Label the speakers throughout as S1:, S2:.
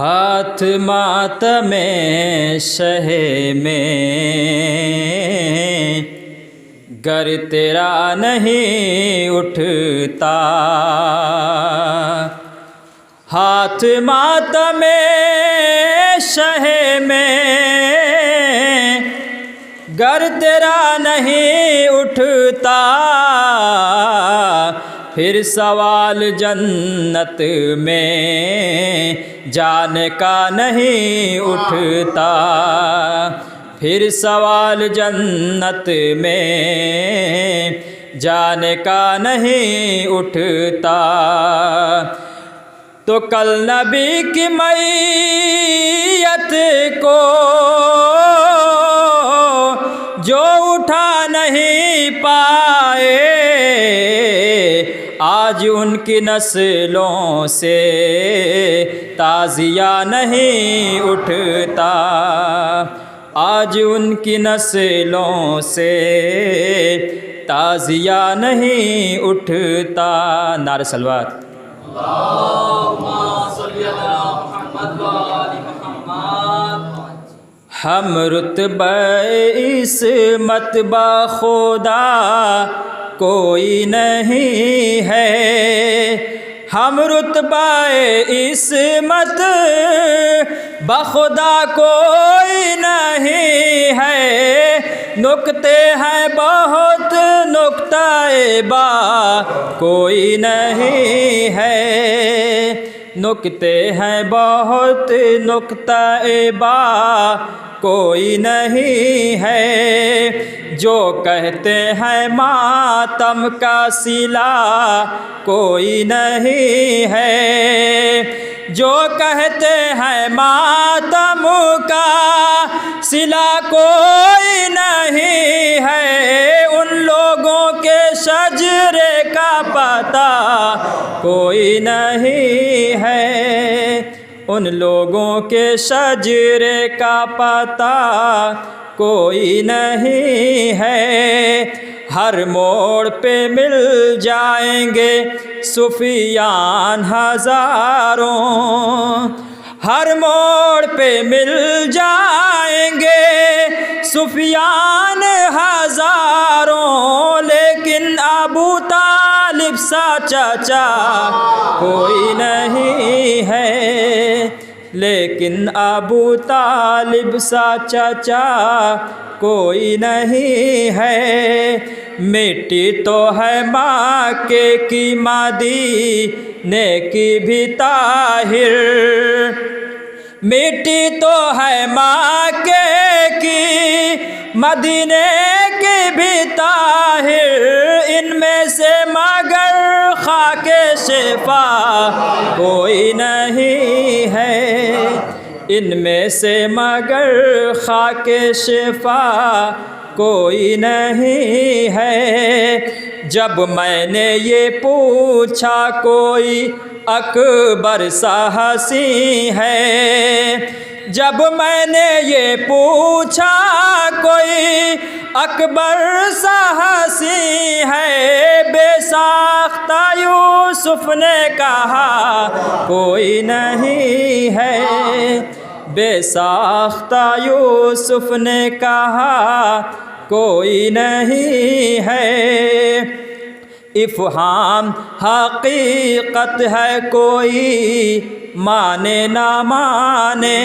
S1: ہاتھ ماتم شہ میں گر تیرا نہیں اٹھتا، ہاتھ ماتم شہ میں گر تیرا نہیں اٹھتا، پھر سوال جنت میں جانے کا نہیں اٹھتا، پھر سوال جنت میں جانے کا نہیں اٹھتا۔ تو کل نبی کی میت کو جو اٹھا نہیں پائے، آج ان کی نسلوں سے تعزیہ نہیں اٹھتا، آج ان کی نسلوں سے تعزیہ نہیں اٹھتا۔ نعرہ صلوات۔ ہم رتبہ عصمت بخدا کوئی نہیں ہے، ہم رتبہ عصمت بخدا کوئی نہیں ہے، نکتے ہیں بہت نکتہ با کوئی نہیں ہے، نکتے ہیں بہت نکتہ با کوئی نہیں ہے، جو کہتے ہیں ماتم کا صلہ کوئی نہیں ہے، جو کہتے ہیں ماتم کا صلہ کوئی نہیں ہے، ان لوگوں کے شجرے کا پتہ کوئی نہیں ہے، ان لوگوں کے شجرے کا پتہ کوئی نہیں ہے، ہر موڑ پہ مل جائیں گے صوفیان ہزاروں، ہر موڑ پہ مل جائیں گے صوفیان ہزاروں، لیکن ابو طالب سا چچا کوئی نہیں ہے، لیکن ابو طالب سا چچا کوئی نہیں ہے، مٹی تو ہے مکے کی مدینے کی بھی طاہر، مٹی تو ہے مکے کی مدینے کی بھی طاہر، ان میں سے مگر خاک شفا کوئی نہیں ہے، ان میں سے مگر خاک شفا کوئی نہیں ہے۔ جب میں نے یہ پوچھا کوئی اکبر سا ہنسی ہے، جب میں نے یہ پوچھا کوئی اکبر سا ہنسی ہے، بے ساختہ یوسف نے کہا کوئی نہیں ہے، بے ساختہ یوسف نے کہا کوئی نہیں ہے، افہام حقیقت ہے کوئی مانے نہ مانے،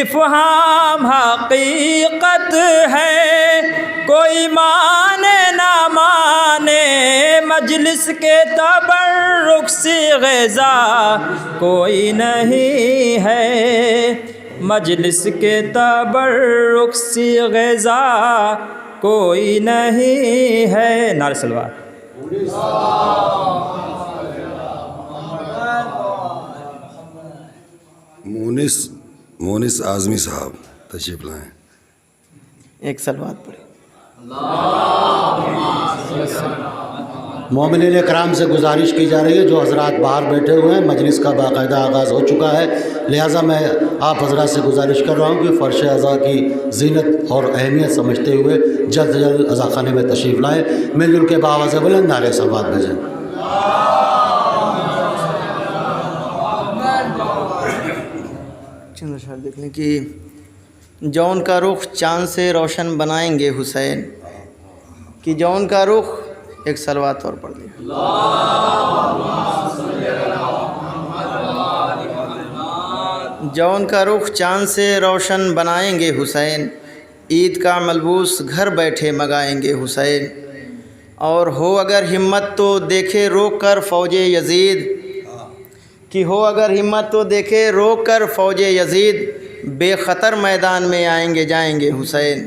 S1: افہام حقیقت ہے کوئی مانے نہ مانے، مجلس کے تبرک سی غذا کوئی نہیں ہے، مجلس کے تبرک سی غذا کوئی نہیں ہے۔ نعرہ صلوات۔
S2: مونس اعظمی صاحب تشریف لائیں۔
S3: ایک صلوات پڑھیں۔ مومنین کرام سے گزارش کی جا رہی ہے، جو حضرات باہر بیٹھے ہوئے ہیں، مجلس کا باقاعدہ آغاز ہو چکا ہے، لہٰذا میں آپ حضرات سے گزارش کر رہا ہوں کہ فرش عزا کی زینت اور اہمیت سمجھتے ہوئے جلد سے جلد عزا خانے میں تشریف لائیں، مل جل کے بآواز بلند نعرہ صلوات بھیجیں۔
S4: چند اشعار دیکھ لیں کہ جون کا رخ چاند سے روشن بنائیں گے حسین، کہ جون کا رخ ایک صلوات اور پڑھ لیں۔ جون کا رخ چاند سے روشن بنائیں گے حسین، عید کا ملبوس گھر بیٹھے منگائیں گے حسین، اور ہو اگر ہمت تو دیکھے روک کر فوج یزید، کہ ہو اگر ہمت تو دیکھے روک کر فوج یزید، بے خطر میدان میں آئیں گے جائیں گے حسین،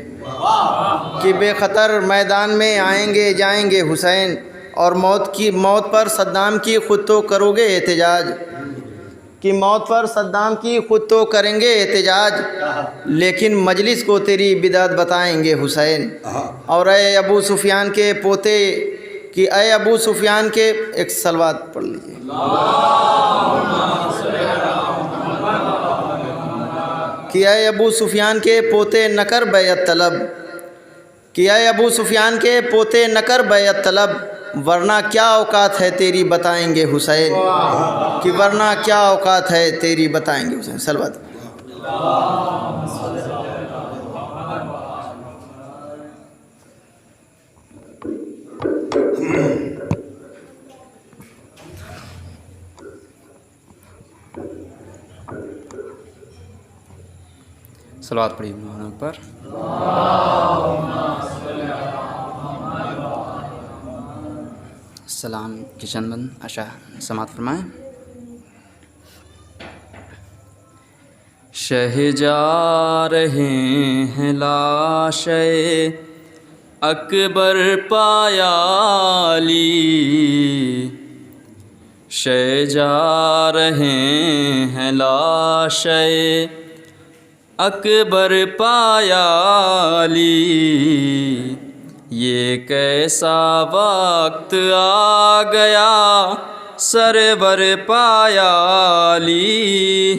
S4: کہ بے خطر میدان میں آئیں گے جائیں گے حسین، اور موت پر صدام کی خود تو کرو گے احتجاج، کہ موت پر صدام کی خود تو کریں گے احتجاج، لیکن مجلس کو تیری بدعت بتائیں گے حسین، اور اے ابو سفیان کے پوتے، کہ اے ابو سفیان کے ایک صلوات پڑھ لیجیے۔ کہ اے ابو سفیان کے پوتے نہ کر بیعت طلب، کہ اے ابو سفیان کے پوتے نہ کر بیعت طلب، ورنہ کیا اوقات ہے تیری بتائیں گے حسین، کہ ورنہ کیا اوقات ہے تیری بتائیں گے حسین۔ صلوات۔
S1: صلوات پڑھی مولانا پر۔ السلام کی چند بند اشعار سماعت فرمائیں۔ شہ جا رہے ہیں لاشے اکبر پایا علی، شہ جا رہے ہیں لاشے اکبر پایا علی، یہ کیسا وقت آ گیا سرور پایا علی،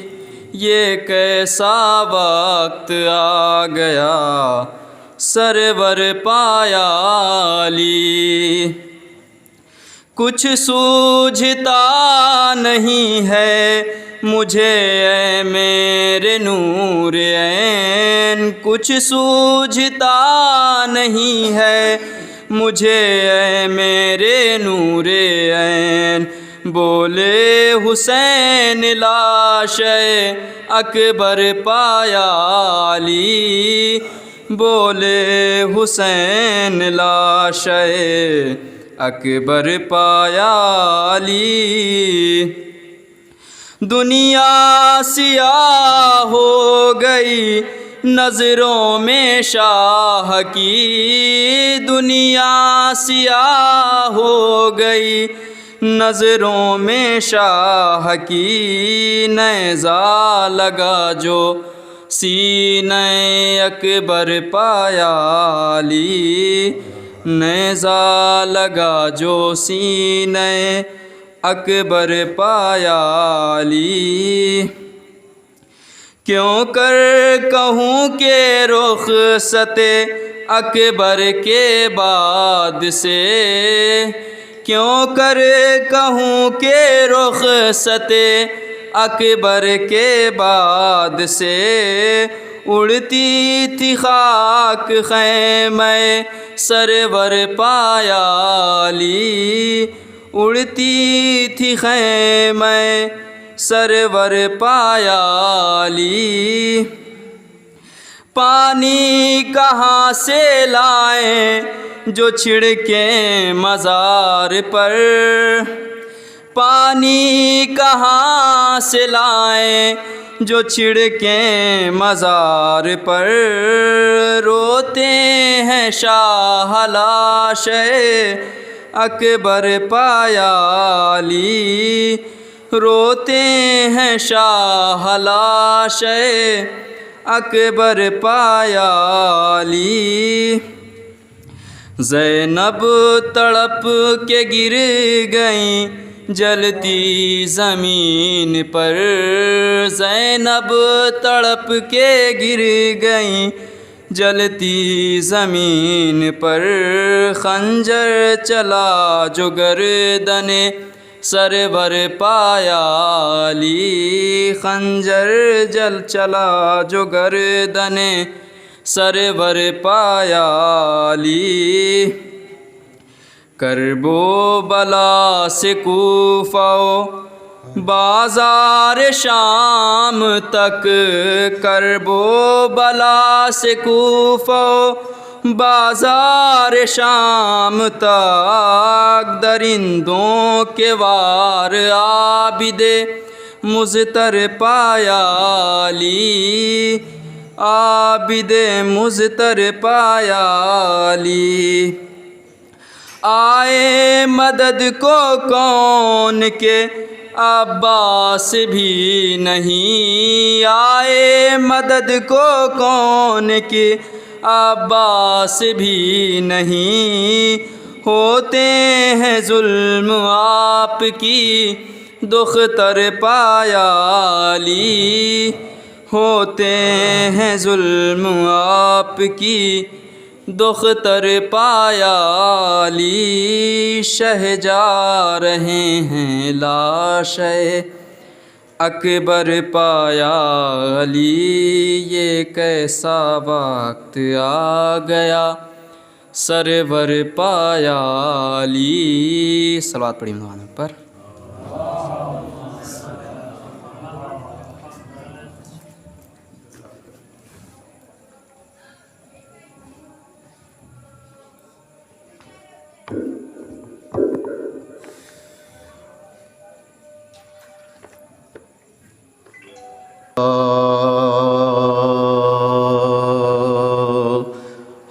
S1: یہ کیسا وقت آ گیا سرور پایا علی، کچھ سوجھتا نہیں ہے مجھے اے میرے نور عین، کچھ سوجھتا نہیں ہے مجھے اے میرے نور عین، بولے حسین لاش اکبر پایا علی، بولے حسین لاش اکبر پایا علی، دنیا سیاہ ہو گئی نظروں میں شاہ کی، دنیا سیاہ ہو گئی نظروں میں شاہ کی، نیزہ لگا جو سینہ اکبر پایا علی، نیزہ لگا جو سینہ اکبر پایا علی، کیوں کر کہوں کہ رخصت اکبر کے بعد سے، کیوں کر کہوں کہ رخصت اکبر کے بعد سے، اڑتی تھی خاک خیمہ سرور پایا علی، اڑتی تھی خیمہ سرور پایا علی، پانی کہاں سے لائیں جو چھڑکیں مزار پر، پانی کہاں سے لائیں جو چھڑکیں مزار پر، روتے ہیں شاہ لاش اکبر پایا علی، روتے ہیں شاہ لاش اکبر پایا علی، زینب تڑپ کے گر گئیں جلتی زمین پر، زینب تڑپ کے گر گئیں جلتی زمین پر، خنجر چلا جو گردن سرور پایا علی خنجر جل چلا جو گردن سرور پایا علی کرب و بلا سے کوفہ و بازار شام تک کرب و بلا سے کوفہ و بازار شام تک درندوں کے وار عابد مضطر پایا علی عابد مضطر پایا علی آئے مدد کو کون کے عباس بھی نہیں آئے مدد کو کون کے عباس بھی نہیں ہوتے ہیں ظلم آپ کی دختر پایا علی ہوتے ہیں ظلم آپ کی دختر پایا علی شہ جا رہے ہیں لاش اکبر پایا علی یہ کیسا وقت آ گیا سرور پایا علی صلوات پڑھی مولانا پر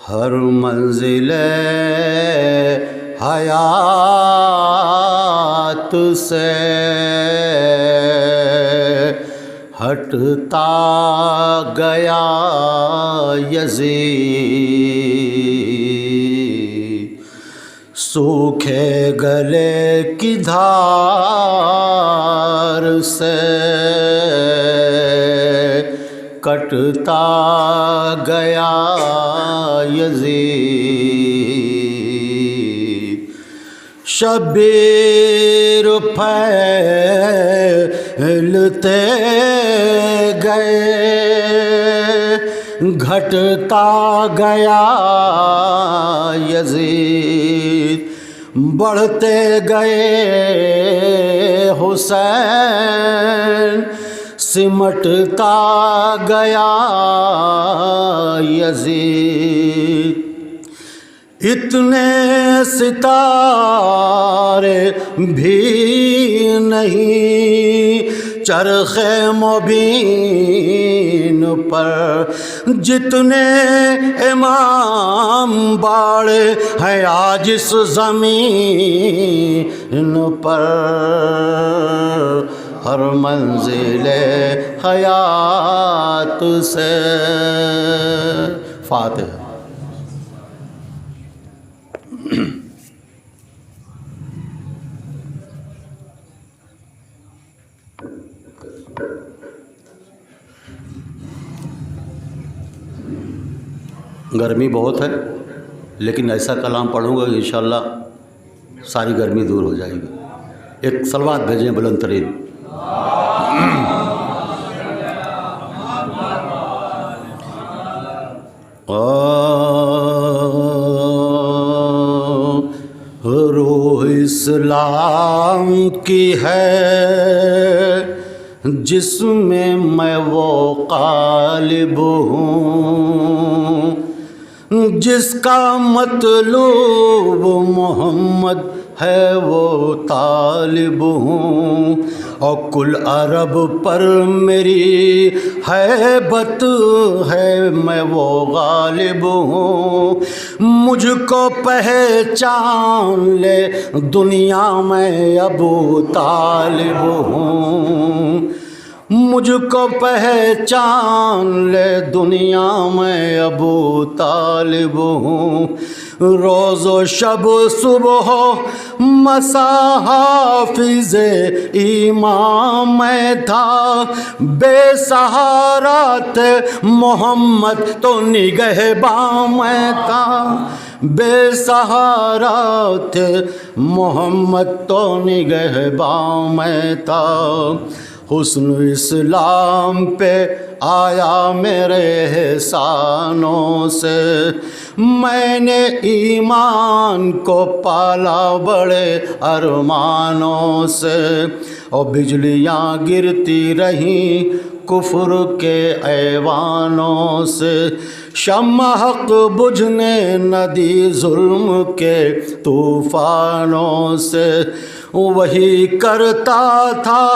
S3: ہر منزل حیات سے ہٹتا گیا یزید سوکھے گلے کی دھار سے کٹتا گیا یزید شبیر پھیلتے گئے گھٹتا گیا یزید بڑھتے گئے حسین سمٹتا گیا یزید اتنے ستارے بھی نہیں چرخ مبین پر جتنے امام باڑے ہیں آج اس زمین پر ہر منزل حیات سے فاتحہ گرمی بہت ہے لیکن ایسا کلام پڑھوں گا کہ انشاءاللہ ساری گرمی دور ہو جائے گی ایک صلوات بھیجیں بلند ترین روح اسلام کی ہے جس میں میں وہ غالب ہوں جس کا مطلوب محمد ہے وہ طالب ہوں اور کل عرب پر میری ہیبت ہے میں وہ غالب ہوں مجھ کو پہچان لے دنیا میں ابو طالب ہوں مجھ کو پہچان لے دنیا میں ابو طالب ہوں، روز و شب صبح و مساء حافظ ایمان میں تھا، بے سہارا تھے محمد تو نگہباں میں تھا، بے سہارا تھے محمد تو نگہباں میں تھا، حسن اسلام پہ آیا میرے احسانوں سے، میں نے ایمان کو پالا بڑے ارمانوں سے، اور بجلیاں گرتی رہیں کفر کے ایوانوں سے، شمع حق بجھنے نہ دی ظلم کے طوفانوں سے، وہی کرتا تھا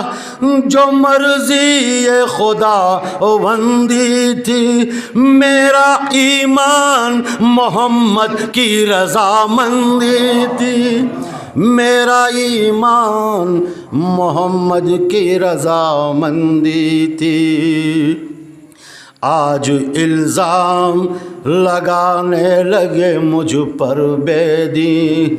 S3: جو مرضی خدا بندی تھی، میرا ایمان محمد کی رضامندی تھی، میرا ایمان محمد کی رضامندی تھی۔ آج الزام لگانے لگے مجھ پر بے دین،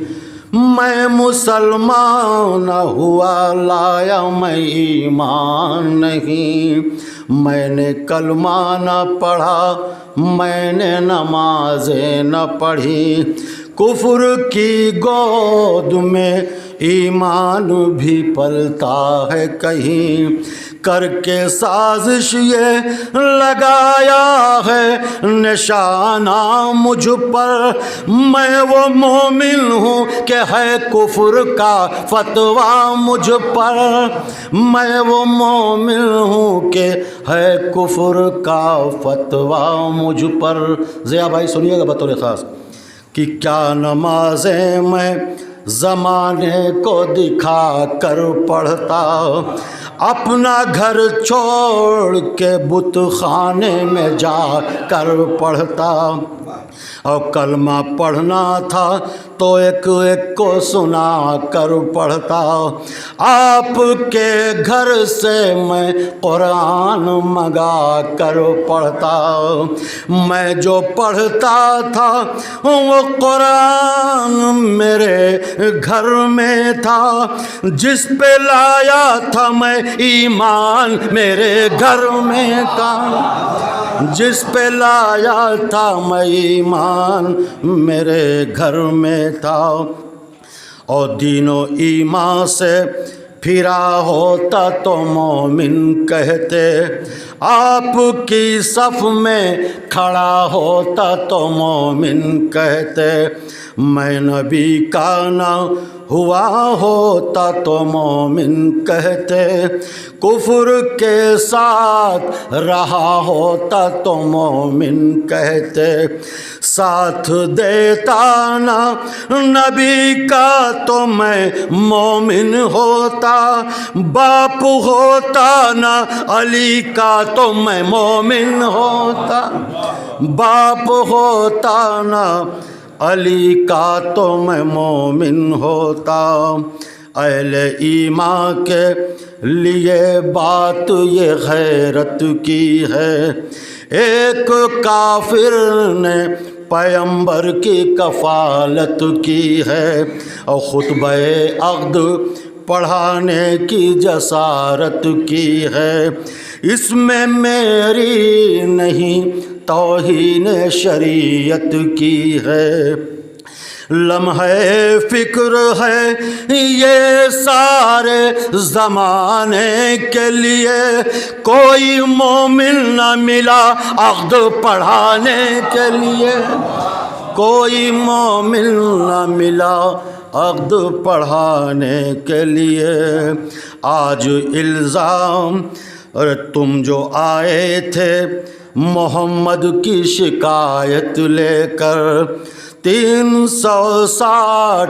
S3: میں مسلمان ہوا لایا میں ایمان نہیں، میں نے کلمہ نہ پڑھا میں نے نمازیں نہ پڑھی، کفر کی گود میں ایمان بھی پلتا ہے کہیں، کر کے سازش یہ لگایا ہے نشانہ مجھ پر، میں وہ مومن ہوں کہ ہے کفر کا فتویٰ مجھ پر، میں وہ مومن ہوں کہ ہے کفر کا فتویٰ مجھ پر۔ ضیاء بھائی سنیے گا بطور خاص کہ کیا نمازیں میں زمانے کو دکھا کر پڑھتا، اپنا گھر چھوڑ کے بت خانے میں جا کر پڑھتا، اور کلمہ پڑھنا تھا تو ایک ایک کو سنا کر پڑھتا، آپ کے گھر سے میں قرآن منگا کر پڑھتا، میں جو پڑھتا تھا وہ قرآن میرے گھر میں تھا، جس پہ لایا تھا میں ایمان میرے گھر میں تھا، جس پہ لایا تھا میں ایمان میرے گھر میں تھا، اور دین و ایمان سے پھرا ہوتا تو مومن کہتے، آپ کی صف میں کھڑا ہوتا تو مومن کہتے، میں نبی کا نہ ہوا ہوتا تو مومن کہتے، کفر کے ساتھ رہا ہوتا تو مومن کہتے، ساتھ دیتا نہ نبی کا تو میں مومن ہوتا، باپ ہوتا نہ علی کا تو میں مومن ہوتا، باپ ہوتا نہ علی کا تو میں مومن ہوتا۔ اہل ایمان کے لیے بات یہ غیرت کی ہے، ایک کافر نے پیغمبر کی کفالت کی ہے، اور خطبہ عقد پڑھانے کی جسارت کی ہے، اس میں میری نہیں توہین شریعت کی ہے، لمحے فکر ہے یہ سارے زمانے کے لیے، کوئی مومن نہ ملا عقد پڑھانے کے لیے، کوئی مومن نہ ملا عقد پڑھانے کے لیے۔ آج الزام اور تم جو آئے تھے محمد کی شکایت لے کر، 360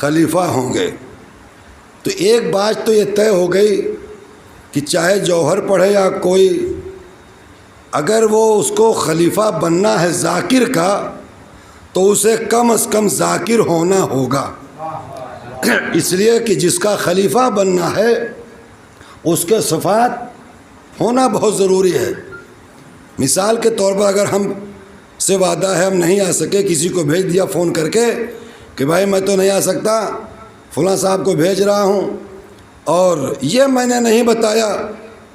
S2: خلیفہ ہوں گے۔ تو ایک بات تو یہ طے ہو گئی کہ چاہے جوہر پڑھے یا کوئی، اگر وہ اس کو خلیفہ بننا ہے ذاکر کا تو اسے کم از کم ذاکر ہونا ہوگا، اس لیے کہ جس کا خلیفہ بننا ہے اس کے صفات ہونا بہت ضروری ہے۔ مثال کے طور پر اگر ہم سے وعدہ ہے ہم نہیں آ سکے، کسی کو بھیج دیا فون کر کے کہ بھائی میں تو نہیں آ سکتا، فلاں صاحب کو بھیج رہا ہوں، اور یہ میں نے نہیں بتایا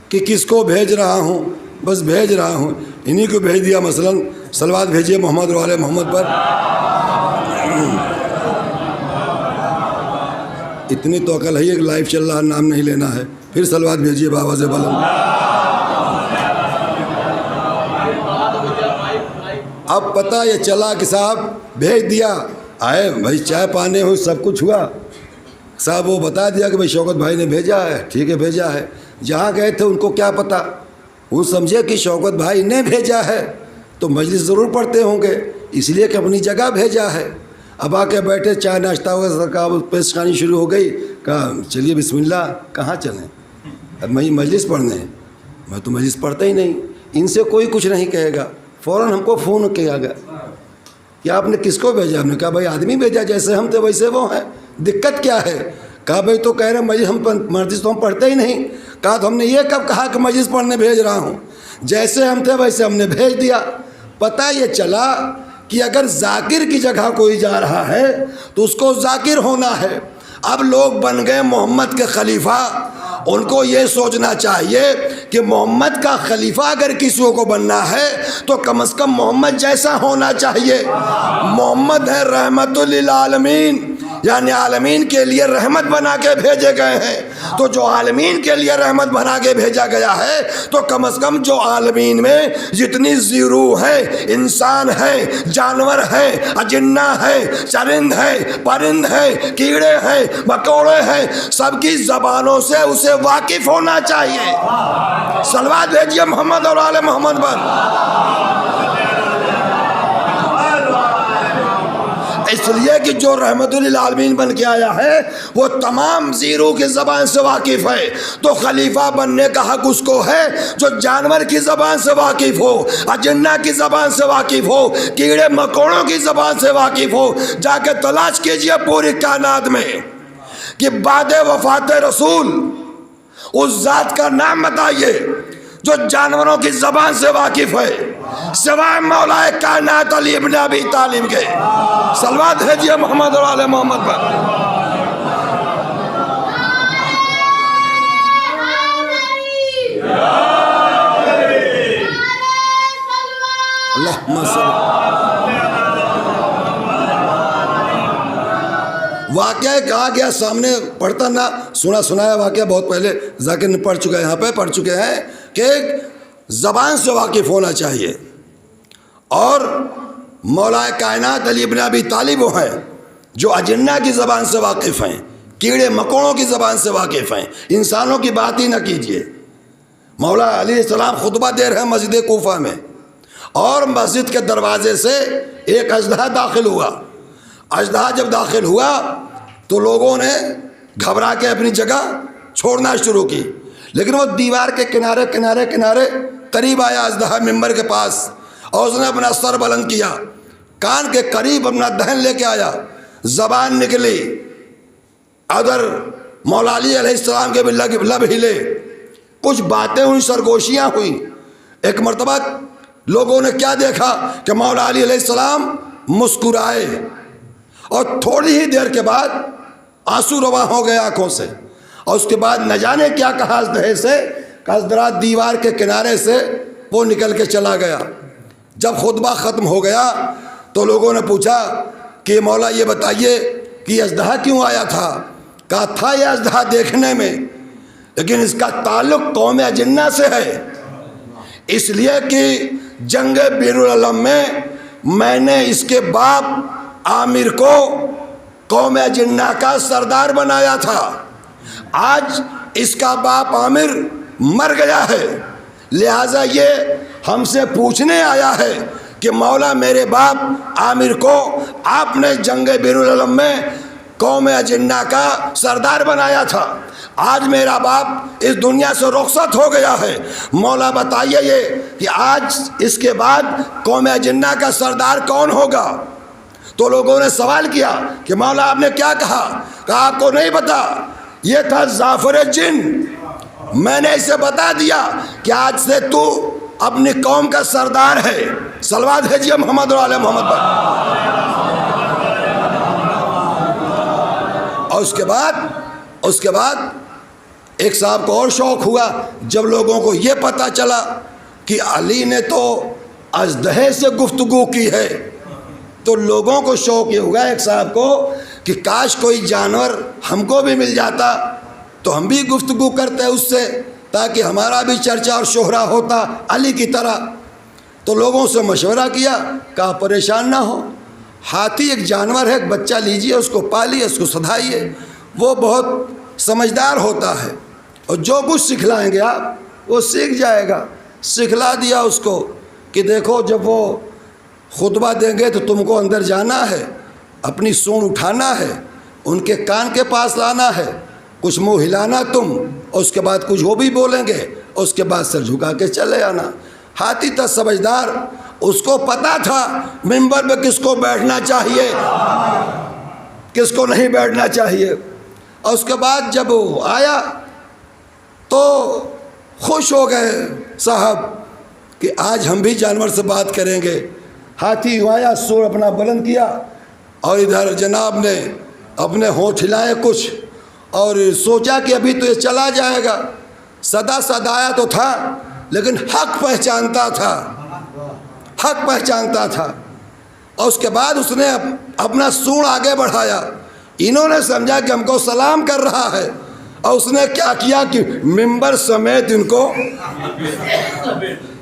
S2: کہ کس کو بھیج رہا ہوں، بس بھیج رہا ہوں، انہی کو بھیج دیا، مثلا صلوات بھیجیے محمد وعلى محمد پر، اتنی تو عقل ہے کہ لائیو چل رہا نام نہیں لینا ہے، پھر صلوات بھیجیے بآواز بلند۔ اب پتہ یہ چلا کہ صاحب بھیج دیا، آئے بھائی چائے پانے ہوئی سب کچھ ہوا، صاحب وہ بتا دیا کہ بھائی شوکت بھائی نے بھیجا ہے، ٹھیک ہے بھیجا ہے۔ جہاں گئے تھے ان کو کیا پتہ، وہ سمجھے کہ شوکت بھائی نے بھیجا ہے تو مجلس ضرور پڑھتے ہوں گے، اس لیے کہ اپنی جگہ بھیجا ہے۔ اب آ کے بیٹھے، چائے ناشتہ ہو گیا، کہا پیشکانی شروع ہو گئی، کہا چلیے بسم اللہ، کہاں چلیں، اب میں مجلس پڑھنے، میں تو مجلس پڑھتا ہی نہیں، ان سے کوئی کچھ نہیں کہے گا۔ فوراً ہم کو فون کیا گیا کہ آپ نے کس کو بھیجا؟ ہم نے کہا بھائی آدمی بھیجا، جیسے ہم تھے ویسے وہ ہیں، دقت کیا ہے؟ کہا بھائی تو کہہ رہے ہیں مجلس تو ہم پڑھتے ہی نہیں۔ کہا تو ہم نے یہ کب کہا کہ مجلس پڑھنے بھیج رہا ہوں، جیسے ہم تھے ویسے ہم نے بھیج دیا۔ پتہ یہ چلا کہ اگر ذاکر کی جگہ کوئی جا رہا ہے تو اس کو ذاکر ہونا ہے۔ اب لوگ بن گئے محمد کے خلیفہ، ان کو یہ سوچنا چاہیے کہ محمد کا خلیفہ اگر کسی کو بننا ہے تو کم از کم محمد جیسا ہونا چاہیے۔ محمد ہے رحمت للعالمین، یعنی عالمین کے لیے رحمت بنا کے بھیجے گئے ہیں، تو جو عالمین کے لیے رحمت بنا کے بھیجا گیا ہے تو کم از کم جو عالمین میں جتنی زیرو ہے، انسان ہے، جانور ہے، اجنہ ہے، چرند ہے، پرند ہے، کیڑے ہیں، مکوڑے ہیں، سب کی زبانوں سے اسے واقف ہونا چاہیے۔ صلوات بھیجیے محمد اور آل محمد پر۔ اس لیے کہ جو رحمت للعالمین بن کے آیا ہے وہ تمام زیرو کی زبان سے واقف ہے، تو خلیفہ بننے کا حق اس کو ہے جو جانور کی زبان سے واقف ہو، اجنہ کی زبان سے واقف ہو، کیڑے مکوڑوں کی زبان سے واقف ہو۔ جا کے تلاش کیجئے پوری کائنات میں کہ بعد وفات رسول اس ذات کا نام بتائیے جو جانوروں کی زبان سے واقف ہے، سوائے مولا کائنات علی ابن ابی طالب کے۔ صلوات بھیجیے محمد اور آل محمد پر۔ اللہم صل۔ واقعہ کہا گیا سامنے، پڑھتا نہ سنایا واقعہ بہت پہلے، ذاکر نے پڑھ چکا ہے، یہاں پہ پڑھ چکے ہیں کہ زبان سے واقف ہونا چاہیے، اور مولا کائنات علی ابن ابی طالب وہ ہیں جو اجنہ کی زبان سے واقف ہیں، کیڑے مکوڑوں کی زبان سے واقف ہیں، انسانوں کی بات ہی نہ کیجیے۔ مولا علیہ السلام خطبہ دے رہے ہیں مسجد کوفہ میں، اور مسجد کے دروازے سے ایک اژدہا داخل ہوا۔ اژدہا جب داخل ہوا تو لوگوں نے گھبرا کے اپنی جگہ چھوڑنا شروع کی، لیکن وہ دیوار کے کنارے کنارے کنارے قریب آیا اژدہا ممبر کے پاس، اور اس نے اپنا سر بلند کیا، کان کے قریب اپنا دہن لے کے آیا، زبان نکلی، ادھر مولا علی علیہ السلام کے بھی لب ہلے، کچھ باتیں ہوئیں، سرگوشیاں ہوئیں۔ ایک مرتبہ لوگوں نے کیا دیکھا کہ مولا علی علیہ السلام مسکرائے، اور تھوڑی ہی دیر کے بعد آنسو رواں ہو گئے آنکھوں سے، اور اس کے بعد نہ جانے کیا کہا اژدہے سے، کہ ذرا دیوار کے کنارے سے وہ نکل کے چلا گیا۔ جب خطبہ ختم ہو گیا تو لوگوں نے پوچھا کہ مولا یہ بتائیے کہ یہ اژدہا کیوں آیا تھا؟ کہا تھا یہ اژدہا دیکھنے میں، لیکن اس کا تعلق قوم اجنہ سے ہے، اس لیے کہ جنگ بیر العلم میں نے اس کے باپ عامر کو قوم اجنہ کا سردار بنایا تھا، آج اس کا باپ عامر مر گیا ہے، لہٰذا یہ ہم سے پوچھنے آیا ہے کہ مولا میرے باپ عامر کو آپ نے جنگ بیر العلم میں قوم اجنہ کا سردار بنایا تھا، آج میرا باپ اس دنیا سے رخصت ہو گیا ہے، مولا بتائیے یہ کہ آج اس کے بعد قوم اجنہ کا سردار کون ہوگا؟ تو لوگوں نے سوال کیا کہ مولا آپ نے کیا کہا؟ کہا آپ کو نہیں پتا، یہ تھا جعفر جن، میں نے اسے بتا دیا کہ آج سے تو اپنی قوم کا سردار ہے۔ صلوات بھیجیے محمد و آل محمد پر۔ اور اس کے بعد ایک صاحب کو اور شوق ہوا، جب لوگوں کو یہ پتہ چلا کہ علی نے تو اژدہے سے گفتگو کی ہے، تو لوگوں کو شوق یہ ہوا ایک صاحب کو کہ کاش کوئی جانور ہم کو بھی مل جاتا تو ہم بھی گفتگو کرتے اس سے، تاکہ ہمارا بھی چرچا اور شہرہ ہوتا علی کی طرح۔ تو لوگوں سے مشورہ کیا، کہا پریشان نہ ہو، ہاتھی ایک جانور ہے، ایک بچہ لیجئے، اس کو پالیے، اس کو سدھائیے، وہ بہت سمجھدار ہوتا ہے، اور جو کچھ سکھلائیں گے آپ وہ سیکھ جائے گا۔ سکھلا دیا اس کو کہ دیکھو جب وہ خطبہ دیں گے تو تم کو اندر جانا ہے، اپنی سونڈ اٹھانا ہے، ان کے کان کے پاس لانا ہے، کچھ منہ ہلانا تم، اور اس کے بعد کچھ وہ بھی بولیں گے، اس کے بعد سر جھکا کے چلے آنا۔ ہاتھی تھا سمجھدار، اس کو پتا تھا منبر پہ کس کو بیٹھنا چاہیے، کس کو نہیں بیٹھنا چاہیے۔ اور اس کے بعد جب وہ آیا تو خوش ہو گئے صاحب کہ آج ہم بھی جانور سے بات کریں گے۔ ہاتھی آیا، سور اپنا بلند کیا، اور ادھر جناب نے اپنے ہونٹ ہلائے کچھ، اور سوچا کہ ابھی تو یہ چلا جائے گا۔ سدا سدایا تو تھا لیکن حق پہچانتا تھا، حق پہچانتا تھا۔ اور اس کے بعد اس نے اپنا سونڈ آگے بڑھایا، انہوں نے سمجھا کہ ہم کو سلام کر رہا ہے، اور اس نے کیا کیا کہ ممبر سمیت ان کو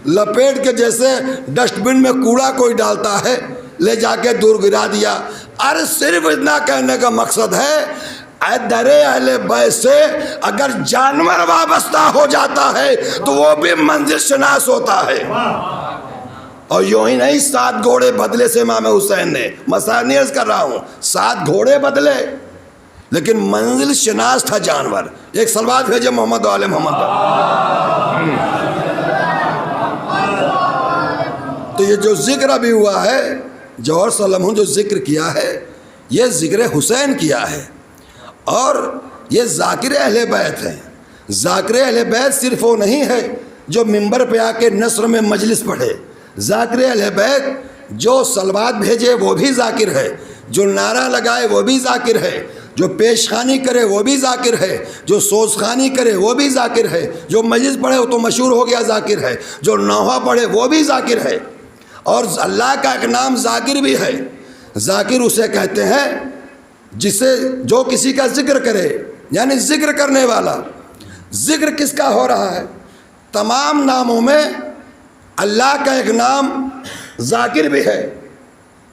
S2: لپیٹ کے، جیسے ڈسٹ بن میں کوڑا کوئی ڈالتا ہے، لے جا کے دور گرا دیا۔ اور صرف اتنا کہنے کا مقصد ہے، اے در اہل بیت سے اگر جانور وابستہ ہو جاتا ہے تو وہ بھی منزل شناس ہوتا ہے۔ اور یوں ہی نہیں، 7 گھوڑے بدلے سے امام حسین نے، مسائل نہیں عرض کر رہا ہوں، 7 گھوڑے بدلے لیکن منزل شناس تھا جانور۔ ایک صلوات بھیجے محمد و آل محمد۔ تو یہ جو ذکر ابھی ہوا ہے، جوہر صلی اللہ علیہ وسلم جو ذکر کیا ہے، یہ ذکر حسین کیا ہے، اور یہ ذاکر اہل بیت ہیں۔ ذاکر اہل بیت صرف وہ نہیں ہے جو منبر پہ آ کے نثر میں مجلس پڑھے، ذاکر اہل بیت جو صلوات بھیجے وہ بھی ذاکر ہے، جو نعرہ لگائے وہ بھی ذاکر ہے، جو پیش خانی کرے وہ بھی ذاکر ہے، جو سوز خانی کرے وہ بھی ذاکر ہے، جو مجلس پڑھے وہ تو مشہور ہو گیا ذاکر ہے، جو نوحہ پڑھے وہ بھی ذاکر ہے۔ اور اللہ کا ایک نام ذاکر بھی ہے۔ ذاکر اسے کہتے ہیں جسے جو کسی کا ذکر کرے، یعنی ذکر کرنے والا۔ ذکر کس کا ہو رہا ہے؟ تمام ناموں میں اللہ کا ایک نام ذاکر بھی ہے۔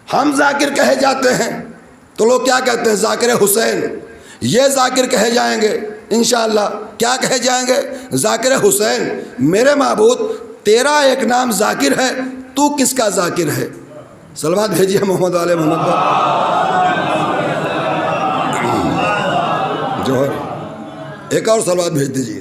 S2: ہم ذاکر کہے جاتے ہیں تو لوگ کیا کہتے ہیں؟ ذاکر حسین۔ یہ ذاکر کہے جائیں گے انشاءاللہ، کیا کہے جائیں گے؟ ذاکر حسین۔ میرے معبود تیرا ایک نام ذاکر ہے، تو کس کا ذاکر ہے؟ صلوات بھیجیے محمد علیہ محمد پر۔ جوہر ایک اور صلوات بھیج دیجیے۔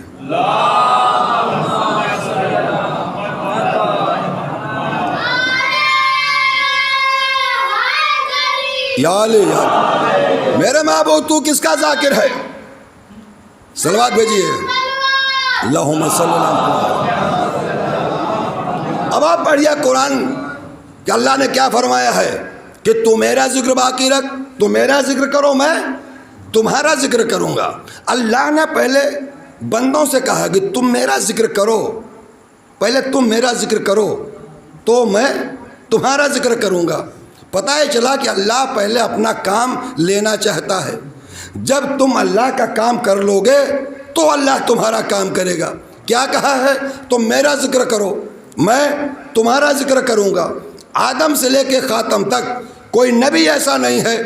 S2: یا علی یا علی۔ میرے معبود تو کس کا ذاکر ہے؟ صلوات بھیجیے۔ اللہم صلی اللہ علیہ وسلم۔ اب آپ پڑھیے قرآن کہ اللہ نے کیا فرمایا ہے کہ تو میرا ذکر باقی رکھ، تو میرا ذکر کرو، میں تمہارا ذکر کروں گا۔ اللہ نے پہلے بندوں سے کہا کہ تم میرا ذکر کرو، پہلے تم میرا ذکر کرو تو میں تمہارا ذکر کروں گا۔ پتہ ہی چلا کہ اللہ پہلے اپنا کام لینا چاہتا ہے۔ جب تم اللہ کا کام کر لو گے تو اللہ تمہارا کام کرے گا۔ کیا کہا ہے؟ تم میرا ذکر کرو، میں تمہارا ذکر کروں گا۔ آدم سے لے کے خاتم تک کوئی نبی ایسا نہیں ہے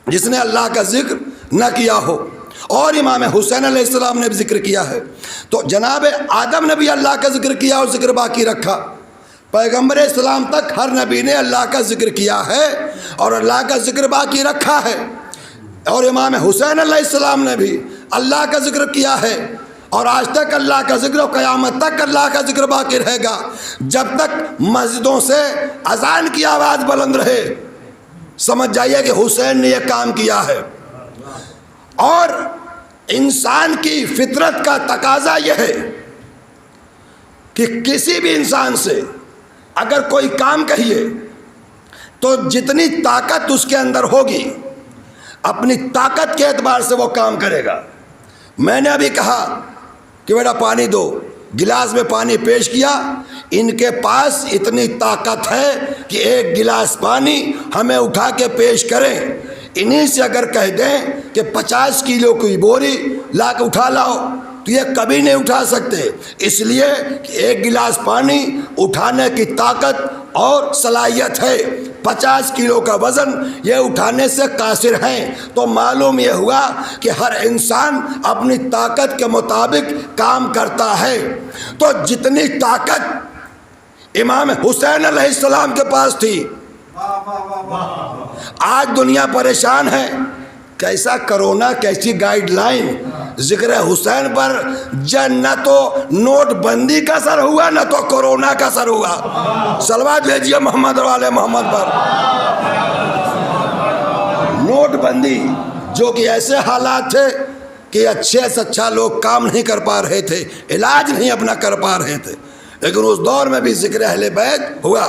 S2: جس نے اللہ کا ذکر نہ کیا ہو، اور امام حسین علیہ السلام نے بھی ذکر کیا ہے۔ تو جناب آدم نے بھی اللہ کا ذکر کیا اور ذکر باقی رکھا۔ پیغمبر اسلام تک ہر نبی نے اللہ کا ذکر کیا ہے اور اللہ کا ذکر باقی رکھا ہے۔ اور امام حسین علیہ السلام نے بھی اللہ کا ذکر کیا ہے، اور آج تک اللہ کا ذکر اور قیامت تک اللہ کا ذکر باقی رہے گا، جب تک مسجدوں سے اذان کی آواز بلند رہے۔ سمجھ جائیے کہ حسین نے یہ کام کیا ہے۔ اور انسان کی فطرت کا تقاضا یہ ہے کہ کسی بھی انسان سے اگر کوئی کام کہیے تو جتنی طاقت اس کے اندر ہوگی اپنی طاقت کے اعتبار سے وہ کام کرے گا۔ میں نے ابھی کہا کہ بیٹا پانی دو، گلاس میں پانی پیش کیا، ان کے پاس اتنی طاقت ہے کہ ایک گلاس پانی ہمیں اٹھا کے پیش کریں۔ انہی سے اگر کہہ دیں کہ 50 کلو کی بوری لا کے اٹھا لاؤ تو یہ کبھی نہیں اٹھا سکتے، اس لیے کہ ایک گلاس پانی اٹھانے کی طاقت اور صلاحیت ہے، 50 کلو کا وزن یہ اٹھانے سے قاصر ہیں۔ تو معلوم یہ ہوا کہ ہر انسان اپنی طاقت کے مطابق کام کرتا ہے۔ تو جتنی طاقت امام حسین علیہ السلام کے پاس تھی، آج دنیا پریشان ہے، کیسا کرونا، کیسی گائیڈ لائن، ذکر حسین پر نہ تو نوٹ بندی کا اثر ہوا نہ تو کرونا کا اثر ہوا۔ صلوات بھیجیے محمد والے محمد پر۔ نوٹ بندی جو کہ ایسے حالات تھے کہ اچھے سے اچھا لوگ کام نہیں کر پا رہے تھے، علاج نہیں اپنا کر پا رہے تھے، لیکن اس دور میں بھی ذکر اہل بیت ہوا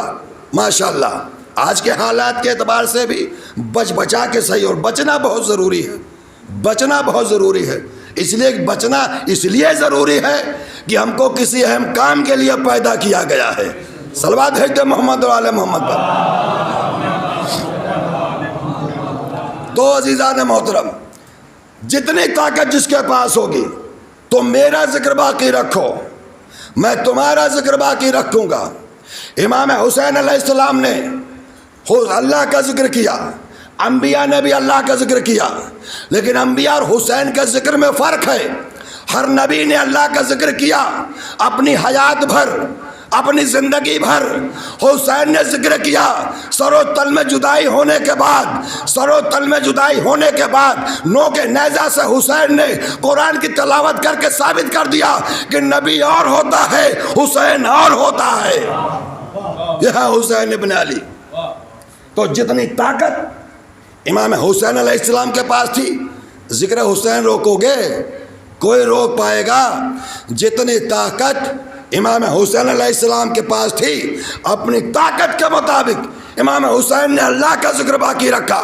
S2: ماشاءاللہ۔ آج کے حالات کے اعتبار سے بھی بچا کے صحیح، اور بچنا بہت ضروری ہے، بچنا بہت ضروری ہے۔ اس لیے بچنا اس لیے ضروری ہے کہ ہم کو کسی اہم کام کے لیے پیدا کیا گیا ہے۔ صلوات بھیجتے محمد والے محمد پر۔ تو عزیزان محترم، جتنی طاقت جس کے پاس ہوگی تو میرا ذکر باقی رکھو، میں تمہارا ذکر باقی رکھوں گا۔ امام حسین علیہ السلام نے اللہ کا ذکر کیا، انبیاء نے بھی اللہ کا ذکر کیا، لیکن انبیاء اور حسین کے ذکر میں فرق ہے۔ ہر نبی نے اللہ کا ذکر کیا اپنی حیات بھر، اپنی زندگی بھر۔ حسین نے ذکر کیا سر و تل میں جدائی ہونے کے بعد، سر و تل میں جدائی ہونے کے بعد نو کے نیزہ سے حسین نے قرآن کی تلاوت کر کے ثابت کر دیا کہ نبی اور ہوتا ہے، حسین اور ہوتا ہے۔ یہ ہے حسین ابن علی۔ تو جتنی طاقت امام حسین علیہ السلام کے پاس تھی، ذکر حسین روکو گے کوئی روک پائے گا؟ جتنی طاقت امام حسین علیہ السلام کے پاس تھی، اپنی طاقت کے مطابق امام حسین نے اللہ کا ذکر باقی رکھا۔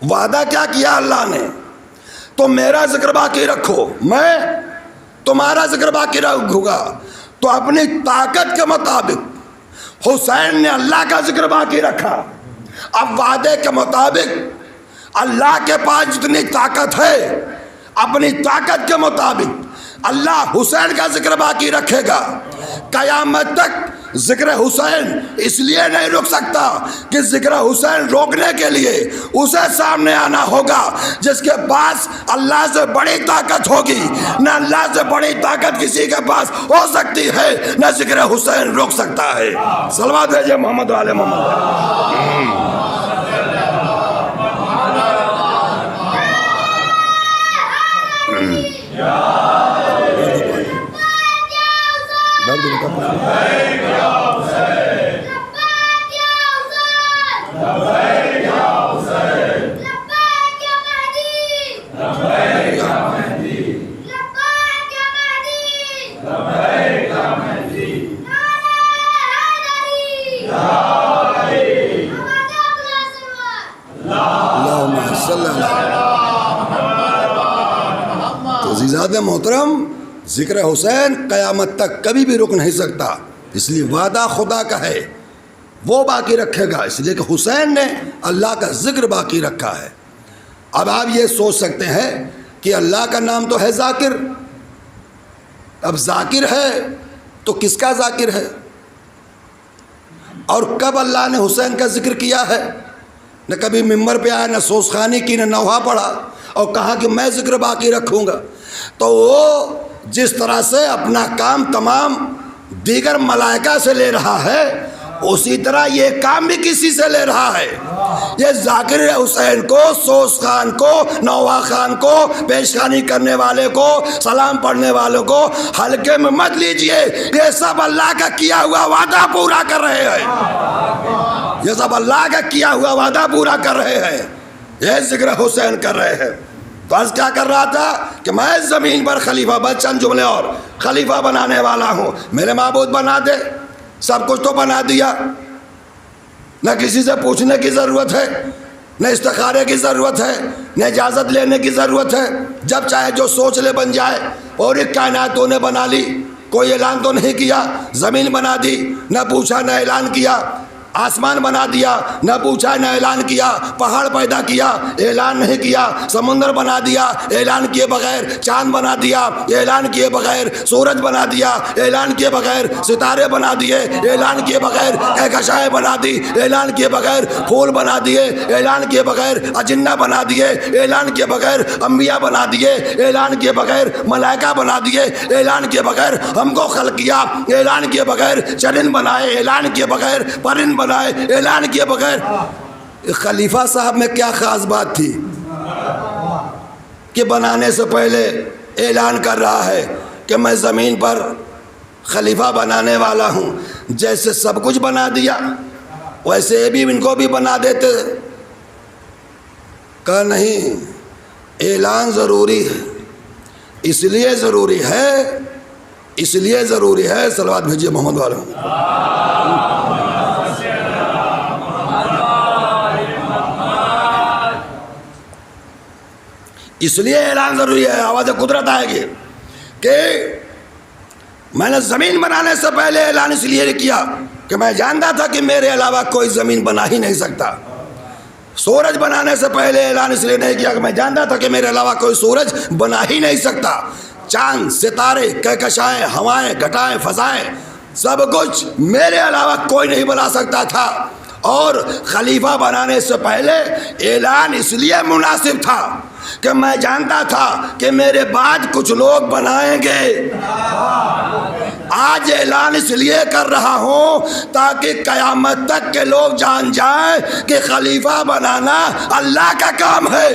S2: وعدہ کیا کیا اللہ نے؟ تو میرا ذکر باقی رکھو، میں تمہارا ذکر باقی رکھوں گا۔ تو اپنی طاقت کے مطابق حسین نے اللہ کا ذکر باقی رکھا۔ اب وعدے کے مطابق اللہ کے پاس جتنی طاقت ہے، اپنی طاقت کے مطابق اللہ حسین کا ذکر باقی رکھے گا۔ قیامت تک ذکر حسین اس لیے نہیں رک سکتا کہ ذکر حسین روکنے کے لیے اسے سامنے آنا ہوگا جس کے پاس اللہ سے بڑی طاقت ہوگی۔ نہ اللہ سے بڑی طاقت کسی کے پاس ہو سکتی ہے، نہ ذکر حسین روک سکتا ہے۔ صلوات بھیجیے محمد والے محمد۔ تو عزیزان محترم، ذکر حسین قیامت تک کبھی بھی رک نہیں سکتا، اس لیے وعدہ خدا کا ہے، وہ باقی رکھے گا، اس لیے کہ حسین نے اللہ کا ذکر باقی رکھا ہے۔ اب آپ یہ سوچ سکتے ہیں کہ اللہ کا نام تو ہے ذاکر، اب ذاکر ہے تو کس کا ذاکر ہے؟ اور کب اللہ نے حسین کا ذکر کیا ہے؟ نہ کبھی ممبر پہ آیا، نہ سوسخانی کی، نہ نوحہ پڑھا اور کہا کہ میں ذکر باقی رکھوں گا۔ تو وہ جس طرح سے اپنا کام تمام دیگر ملائکہ سے لے رہا ہے، اسی طرح یہ کام بھی کسی سے لے رہا ہے. یہ ذاکر حسین کو، سوس خان کو، نوا خان کو، پیشخانی کرنے والے کو، سلام پڑھنے والوں کو ہلکے میں مت لیجئے. یہ سب اللہ کا کیا ہوا وعدہ پورا کر رہے ہیں. یہ سب اللہ کا کیا ہوا وعدہ پورا کر رہے ہیں. یہ ذکر حسین کر رہے ہیں. تو عرض کیا کر رہا تھا کہ میں زمین پر خلیفہ، بس چند جملے اور، خلیفہ بنانے والا ہوں. میرے معبود بنا دے. سب کچھ تو بنا دیا، نہ کسی سے پوچھنے کی ضرورت ہے، نہ استخارے کی ضرورت ہے، نہ اجازت لینے کی ضرورت ہے. جب چاہے جو سوچ لے بن جائے. اور ایک کائنات تو نے بنا لی، کوئی اعلان تو نہیں کیا. زمین بنا دی، نہ پوچھا نہ اعلان کیا. آسمان بنا دیا، نہ پوچھا نہ اعلان کیا. پہاڑ پیدا کیا، اعلان نہیں کیا. سمندر بنا دیا، اعلان کیے بغیر. چاند بنا دیا، اعلان کیے بغیر. سورج بنا دیا، اعلان کیے بغیر. ستارے بنا دیے، اعلان کیے بغیر. کہکشائیں بنا دی، اعلان کیے بغیر. پھول بنا دیے، اعلان کیے بغیر. اجنہ بنا دیے، اعلان کیے بغیر. انبیاء بنا دیے، اعلان کیے بغیر. ملائکہ بنا دیے، اعلان کیے بغیر. ہم کو خلق کیا، اعلان کیے بغیر. چرند بنائے، اعلان کیے بغیر. پرند بنائے، اعلان کیے بغیر. خلیفہ صاحب میں کیا خاص بات تھی کہ بنانے سے پہلے اعلان کر رہا ہے کہ میں زمین پر خلیفہ بنانے والا ہوں. جیسے سب کچھ بنا دیا ویسے بھی ان کو بھی بنا دیتے. کہا نہیں، اعلان ضروری ہے. اس لیے ضروری ہے صلوات بھیجیے محمد والوں. اس لیے اعلان ضروری ہے. آواز قدرت آئے گی کہ میں نے زمین بنانے سے پہلے اعلان اس لیے کیا کہ میں جانتا تھا کہ میرے علاوہ کوئی زمین بنا ہی نہیں سکتا. سورج بنانے سے پہلے اعلان اس لیے نہیں کیا کہ میں جانتا تھا کہ میرے علاوہ کوئی سورج بنا ہی نہیں سکتا. چاند، ستارے، کہکشائیں، ہوائیں، گھٹائیں، فضائیں، سب کچھ میرے علاوہ کوئی نہیں بنا سکتا تھا. اور خلیفہ بنانے سے پہلے اعلان اس لیے مناسب تھا کہ میں جانتا تھا کہ میرے بعد کچھ لوگ بنائیں گے. آج اعلان اس لیے کر رہا ہوں تاکہ قیامت تک کے لوگ جان جائیں کہ خلیفہ بنانا اللہ کا کام ہے.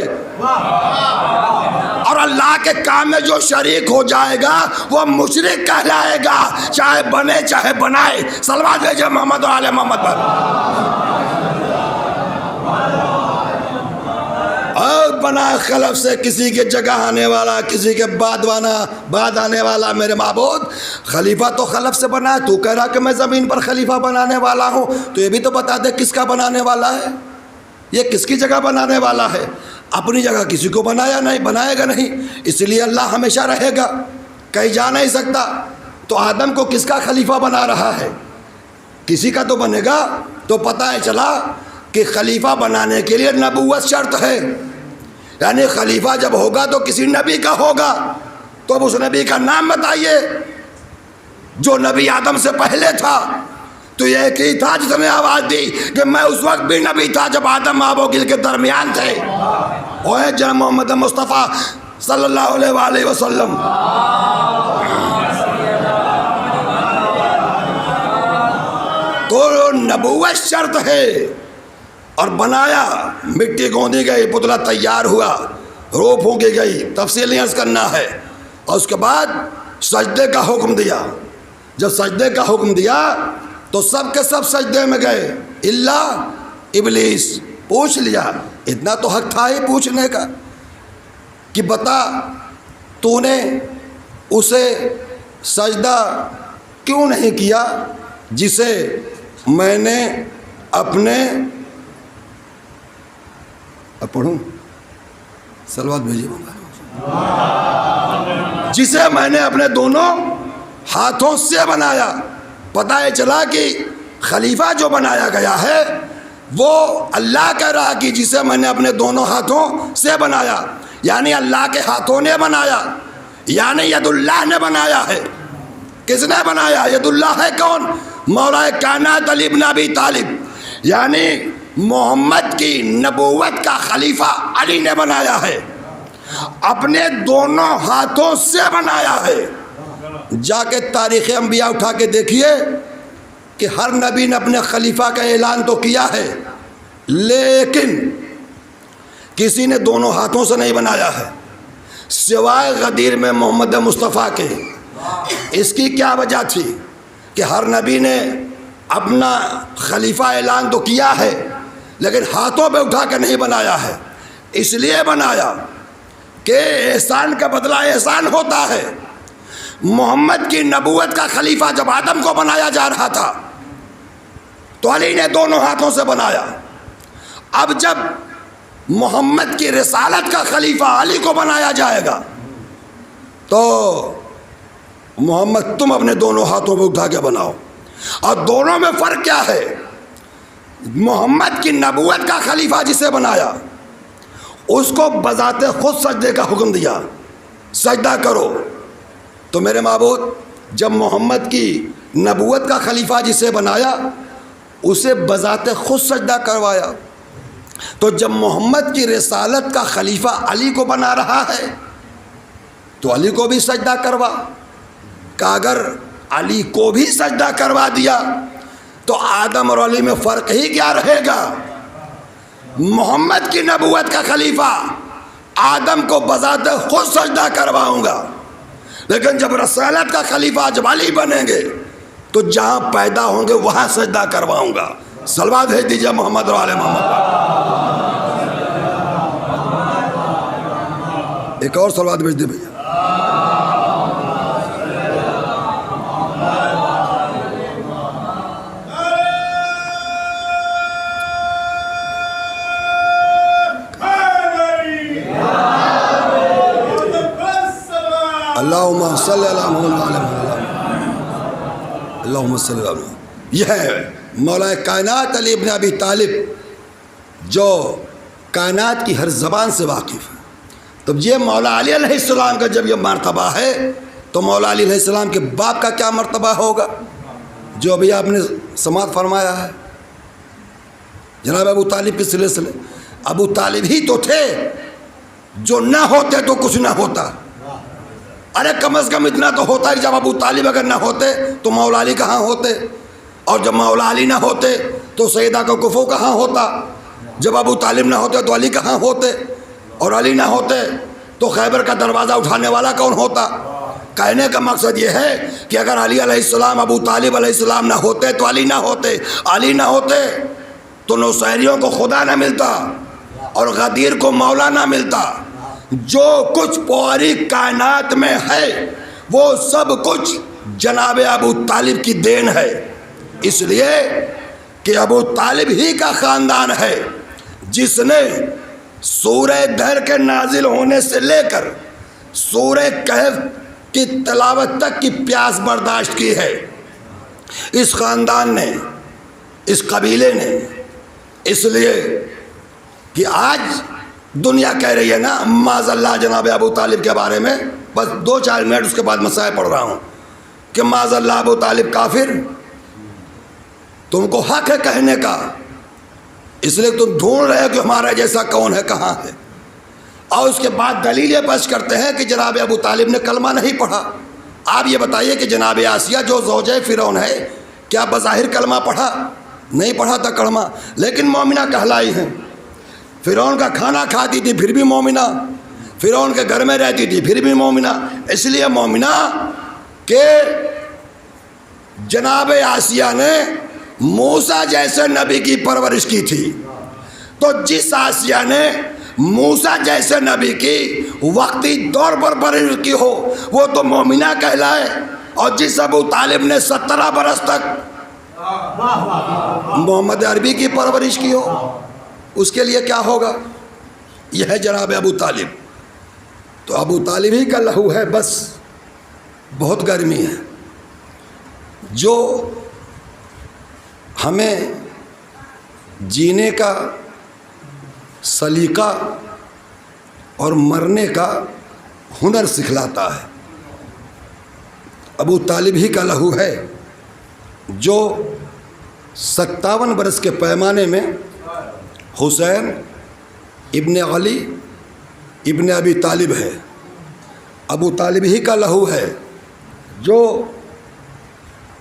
S2: اور اللہ کے کام میں جو شریک ہو جائے گا وہ مشرک کہلائے گا، چاہے بنے چاہے بنائے. صلوات بھیجیے محمد و آل محمد پر. اور بنا خلف سے کسی کے جگہ آنے والا، کسی کے بعد آنے والا. میرے معبود خلیفہ تو خلف سے بنا ہے. تو کہہ رہا کہ میں زمین پر خلیفہ بنانے والا ہوں، تو یہ بھی تو بتا دے کس کا بنانے والا ہے، یہ کس کی جگہ بنانے والا ہے. اپنی جگہ کسی کو بنائے گا نہیں. اس لیے اللہ ہمیشہ رہے گا، کہیں جا نہیں سکتا. تو آدم کو کس کا خلیفہ بنا رہا ہے؟ کسی کا تو بنے گا. تو پتہ چلا کہ خلیفہ بنانے کے لیے نبوت شرط ہے. یعنی خلیفہ جب ہوگا تو کسی نبی کا ہوگا. تو اب اس نبی کا نام بتائیے جو نبی آدم سے پہلے تھا. تو یہ ایک ہی تھا جس نے آواز دی کہ میں اس وقت بھی نبی تھا جب آدم آب و گل کے درمیان تھے. وہ ہے جناب محمد مصطفیٰ صلی اللہ علیہ وآلہ وسلم. تو نبوت شرط ہے. اور بنایا، مٹی گوندی گئی، پتلا تیار ہوا، روح پھونکی گئی، تفصیل نہیں عرض کرنا ہے. اور اس کے بعد سجدے کا حکم دیا. جب سجدے کا حکم دیا تو سب کے سب سجدے میں گئے الا ابلیس. پوچھ لیا، اتنا تو حق تھا ہی پوچھنے کا کہ بتا تو نے اسے سجدہ کیوں نہیں کیا جسے میں نے اپنے پڑھوں صلوات بھیجیے، جسے میں نے اپنے دونوں ہاتھوں سے بنایا. پتہ یہ چلا کہ خلیفہ جو بنایا گیا ہے وہ اللہ کہہ رہا کہ جسے میں نے اپنے دونوں ہاتھوں سے بنایا. یعنی اللہ کے ہاتھوں نے بنایا، یعنی ید اللہ نے بنایا ہے. کس نے بنایا؟ ید اللہ ہے کون؟ مولا کائنات علی بن ابی طالب. یعنی محمد کی نبوت کا خلیفہ علی نے بنایا ہے، اپنے دونوں ہاتھوں سے بنایا ہے. جا کے تاریخ انبیاء اٹھا کے دیکھیے کہ ہر نبی نے اپنے خلیفہ کا اعلان تو کیا ہے، لیکن کسی نے دونوں ہاتھوں سے نہیں بنایا ہے سوائے غدیر میں محمد مصطفیٰ کے۔ اس کی کیا وجہ تھی کہ ہر نبی نے اپنا خلیفہ اعلان تو کیا ہے لیکن ہاتھوں پہ اٹھا کے نہیں بنایا ہے؟ اس لیے بنایا کہ احسان کا بدلہ احسان ہوتا ہے۔ محمد کی نبوت کا خلیفہ جب آدم کو بنایا جا رہا تھا تو علی نے دونوں ہاتھوں سے بنایا، اب جب محمد کی رسالت کا خلیفہ علی کو بنایا جائے گا تو محمد تم اپنے دونوں ہاتھوں پہ اٹھا کے بناؤ۔ اور دونوں میں فرق کیا ہے؟ محمد کی نبوت کا خلیفہ جسے بنایا اس کو بذات خود سجدے کا حکم دیا، سجدہ کرو۔ تو میرے معبود جب محمد کی نبوت کا خلیفہ جسے بنایا اسے بذات خود سجدہ کروایا، تو جب محمد کی رسالت کا خلیفہ علی کو بنا رہا ہے تو علی کو بھی سجدہ کروا۔ کہ اگر علی کو بھی سجدہ کروا دیا تو آدم اور علی میں فرق ہی کیا رہے گا؟ محمد کی نبوت کا خلیفہ آدم کو بذات خود سجدہ کرواؤں گا، لیکن جب رسالت کا خلیفہ جب علی بنیں گے تو جہاں پیدا ہوں گے وہاں سجدہ کرواؤں گا۔ صلوات بھیج دیجیے محمد اور آل محمد۔ ایک اور صلوات بھیج دی بھیا۔ اللہم صلی اللہ علیہ وسلم، اللہم صلی اللہ علیہ وسلم۔ یہ ہے مولا کائنات علی ابن ابی طالب جو کائنات کی ہر زبان سے واقف ہے۔ تو یہ مولا علی علیہ السلام کا جب یہ مرتبہ ہے تو مولا علی علیہ السلام کے باپ کا کیا مرتبہ ہوگا جو ابھی آپ نے سماعت فرمایا ہے؟ جناب ابو طالب کے سلسلے، ابو طالب ہی تو تھے جو نہ ہوتے تو کچھ نہ ہوتا۔ ارے کم از کم اتنا تو ہوتا ہے کہ جب ابو طالب اگر نہ ہوتے تو مولا علی کہاں ہوتے، اور جب مولا علی نہ ہوتے تو سیدہ کا کفو کہاں ہوتا، جب ابو طالب نہ ہوتے تو علی کہاں ہوتے، اور علی نہ ہوتے تو خیبر کا دروازہ اٹھانے والا کون ہوتا؟ کہنے کا مقصد یہ ہے کہ اگر علی علیہ السلام ابو طالب علیہ السلام نہ ہوتے تو علی نہ ہوتے، علی نہ ہوتے تو نصیریوں کو خدا نہ ملتا اور غدیر کو مولا نہ ملتا۔ جو کچھ پوری کائنات میں ہے وہ سب کچھ جناب ابو طالب کی دین ہے، اس لیے کہ ابو طالب ہی کا خاندان ہے جس نے سورہ دہر کے نازل ہونے سے لے کر سورہ کہف کی تلاوت تک کی پیاس برداشت کی ہے۔ اس خاندان نے، اس قبیلے نے، اس لیے کہ آج دنیا کہہ رہی ہے نا معاذ اللہ جناب ابو طالب کے بارے میں، بس 2-4 منٹ اس کے بعد مسائل پڑھ رہا ہوں کہ معاذ اللہ ابو طالب کافر، تم کو حق ہے کہنے کا، اس لیے تم ڈھونڈ رہے ہو کہ ہمارا جیسا کون ہے، کہاں ہے، اور اس کے بعد دلیلیں پیش کرتے ہیں کہ جناب ابو طالب نے کلمہ نہیں پڑھا۔ آپ یہ بتائیے کہ جناب آسیہ جو زوجہ فرعون ہے کیا بظاہر کلمہ پڑھا؟ نہیں پڑھا تھا کلمہ، لیکن مومنہ کہلائی ہیں۔ فرعون کا کھانا کھاتی تھی پھر بھی مومنہ، فرعون کے گھر میں رہتی تھی پھر بھی مومنہ، اس لیے مومنہ کہ جناب آسیہ نے موسیٰ جیسے نبی کی پرورش کی تھی، تو جس آسیہ نے موسیٰ جیسے نبی کی وقتی طور پر پرورش کی ہو وہ تو مومنہ کہلائے، اور جس ابو طالب نے 17 برس تک محمد عربی کی پرورش کی ہو اس کے لیے کیا ہوگا؟ یہ ہے جناب ابو طالب۔ تو ابو طالب ہی کا لہو ہے، بس بہت گرمی ہے، جو ہمیں جینے کا سلیقہ اور مرنے کا ہنر سکھلاتا ہے۔ ابو طالب ہی کا لہو ہے جو 57 برس کے پیمانے میں حسین ابن علی ابن ابی طالب ہے۔ ابو طالب ہی کا لہو ہے جو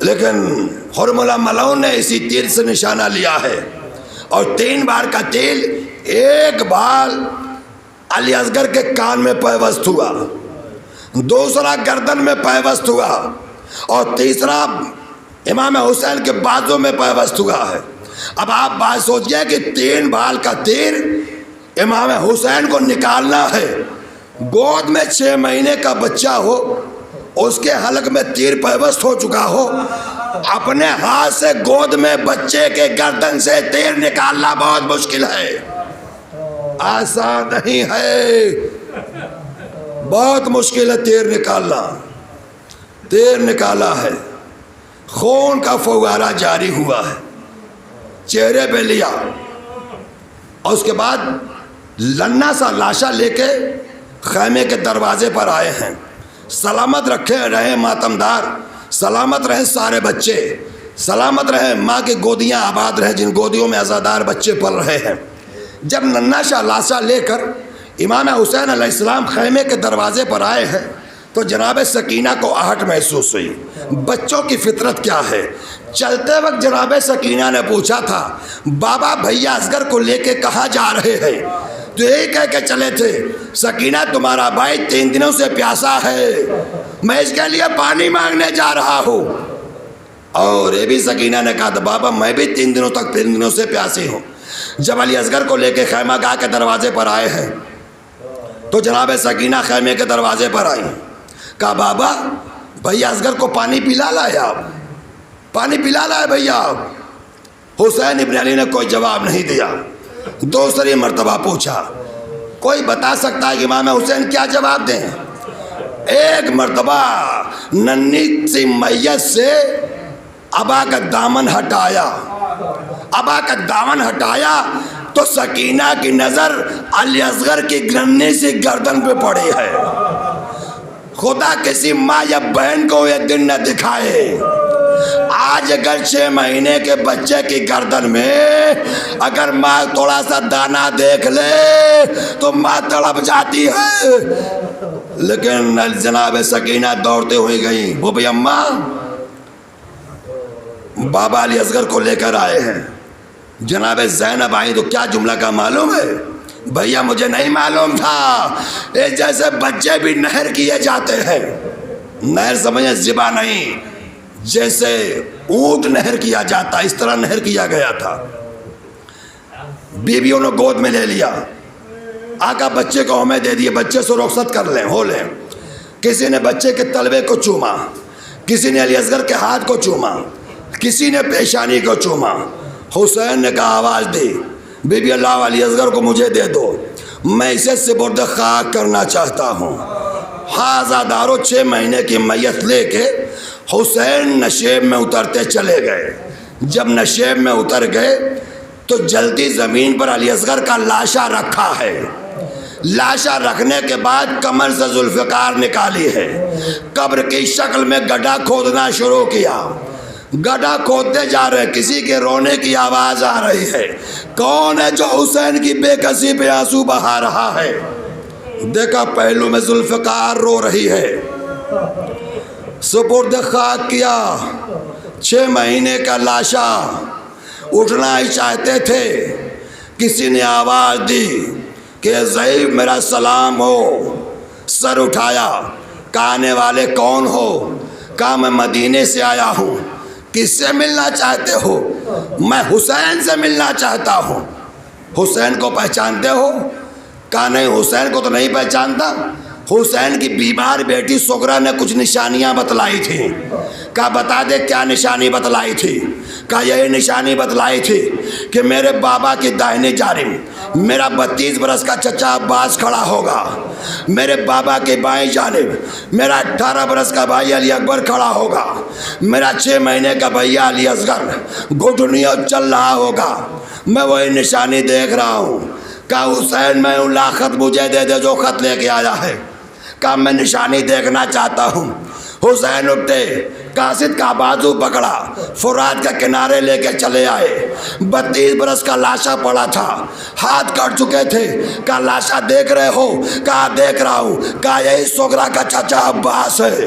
S2: لیکن حرملہ ملعون نے اسی تیر سے نشانہ لیا ہے اور 3 بار کا تیر ایک بار علی اصغر کے کان میں پیوست ہوا، دوسرا گردن میں پیوست ہوا اور تیسرا امام حسین کے بازو میں پیوست ہوا ہے۔ اب آپ بات سوچئے کہ 3 بار کا تیر امام حسین کو نکالنا ہے، گود میں 6 مہینے کا بچہ ہو، اس کے حلق میں تیر پیوست ہو چکا ہو، اپنے ہاتھ سے گود میں بچے کے گردن سے تیر نکالنا بہت مشکل ہے، آسان نہیں ہے، بہت مشکل ہے تیر نکالنا۔ تیر نکالا ہے، خون کا فوارہ جاری ہوا ہے، چہرے پہ لیا اور اس کے بعد لنا سا لاشا لے کے خیمے کے دروازے پر آئے ہیں۔ سلامت رکھے رہے ماتمدار، سلامت رہے سارے بچے، سلامت رہے ماں کی گودیاں آباد رہے جن گودیوں میں عزادار بچے پل رہے ہیں۔ جب ننا شاہ لاشا لے کر امام حسین علیہ السلام خیمے کے دروازے پر آئے ہیں تو جناب سکینہ کو آہٹ محسوس ہوئی۔ بچوں کی فطرت کیا ہے؟ چلتے وقت جناب سکینہ نے پوچھا تھا بابا بھیا اصغر کو لے کے کہاں جا رہے ہیں؟ تو یہی کہہ کے چلے تھے سکینہ تمہارا بھائی 3 دنوں سے پیاسا ہے، میں اس کے لیے پانی مانگنے جا رہا ہوں۔ اور یہ بھی سکینہ نے کہا تھا بابا میں بھی 3 دنوں سے پیاسی ہوں۔ جب علی اصغر کو لے کے خیمہ گاہ کے دروازے پر آئے ہیں تو جناب سکینہ خیمے کے دروازے پر آئی، کہا بابا بھیا اصغر کو پانی پلا لائے آپ، پانی پلا لائے بھیا آپ۔ حسین ابن علی نے کوئی جواب نہیں دیا۔ دوسری مرتبہ پوچھا، کوئی بتا سکتا ہے کہ امام حسین کیا جواب دیں؟ ایک مرتبہ ننھی سی میت سے ابا کا دامن ہٹایا، ابا کا دامن ہٹایا تو سکینہ کی نظر علی اصغر کی ننھی سی گردن پہ پڑی ہے۔ خدا کسی ماں یا بہن کو یہ دن نہ دکھائے، آج اگر 6 مہینے کے بچے کی گردن میں اگر ماں تھوڑا سا دانا دیکھ لے تو ماں تڑپ جاتی ہے۔ لیکن جناب سکینہ دوڑتے ہوئے گئی، وہ بھی اماں بابا علی اصغر کو لے کر آئے ہیں۔ جناب زینب آئی تو کیا جملہ کا معلوم ہے؟ بھیا مجھے نہیں معلوم تھا، یہ جیسے بچے بھی نہر کیے جاتے ہیں، نہر سمجھیں ذبح نہیں، جیسے اونٹ نہر کیا جاتا اس طرح نہر کیا گیا تھا۔ بیویوں نے گود میں لے لیا، آقا بچے کو ہمیں دے دیے، بچے سے رخصت کر لیں ہو لیں۔ کسی نے بچے کے تلوے کو چوما، کسی نے علی اصغر کے ہاتھ کو چوما، کسی نے پیشانی کو چوما۔ حسین نے کہا آواز دی، بی بی اللہ علی اصغر کو مجھے دے دو، میں اسے سپرد خاک کرنا چاہتا ہوں۔ حاضہ دارو 6 مہینے کی میت لے کے حسین نشیب میں اترتے چلے گئے۔ جب نشیب میں اتر گئے تو جلدی زمین پر علی اصغر کا لاشا رکھا ہے۔ لاشا رکھنے کے بعد کمر سے ذوالفقار نکالی ہے، قبر کی شکل میں گڈھا کھودنا شروع کیا۔ گڈھا کھودتے جا رہے، کسی کے رونے کی آواز آ رہی ہے، کون ہے جو حسین کی بے کسی پہ آنسو بہا رہا ہے؟ دیکھا پہلو میں ذوالفقار رو رہی ہے۔ سپرد خاک کیا، 6 مہینے کا لاشا، اٹھنا ہی چاہتے تھے، کسی نے آواز دی کہ ضعیف میرا سلام ہو۔ سر اٹھایا، کہا آنے والے کون ہو؟ کہا میں مدینے سے آیا ہوں۔ کس سے ملنا چاہتے ہو؟ میں حسین سے ملنا چاہتا ہوں۔ حسین کو پہچانتے ہو؟ کہا نہیں حسین کو تو نہیں پہچانتا۔ حسین کی بیمار بیٹی سغرا نے کچھ نشانیاں بتلائی تھیں۔ کہا بتا دے کیا نشانی بتلائی تھی؟ کہا یہی نشانی بتلائی تھی کہ میرے بابا کی داہنی جانب میرا 32 برس کا چچا عباس کھڑا ہوگا، میرے بابا کی بائیں جانب میرا 18 برس کا بھائی علی اکبر کھڑا ہوگا، میرا 6 مہینے کا بھیا علی اصغر گھٹنیوں چل رہا ہوگا، میں وہی نشانی دیکھ رہا ہوں۔ کہا حسین میں لا خط مجھے دے دے جو خط لے کے آیا ہے۔ کہا میں نشانی دیکھنا چاہتا ہوں۔ حسین اٹھے، قاصد کا بازو پکڑا، فرات کا کنارے لے کے چلے آئے۔ 32 برس کا لاشا پڑا تھا، ہاتھ کٹ چکے تھے۔ کہا لاشا دیکھ رہے ہو؟ کہا دیکھ رہا ہوں۔ کہا یہی سغرا کا چچا عباس ہے۔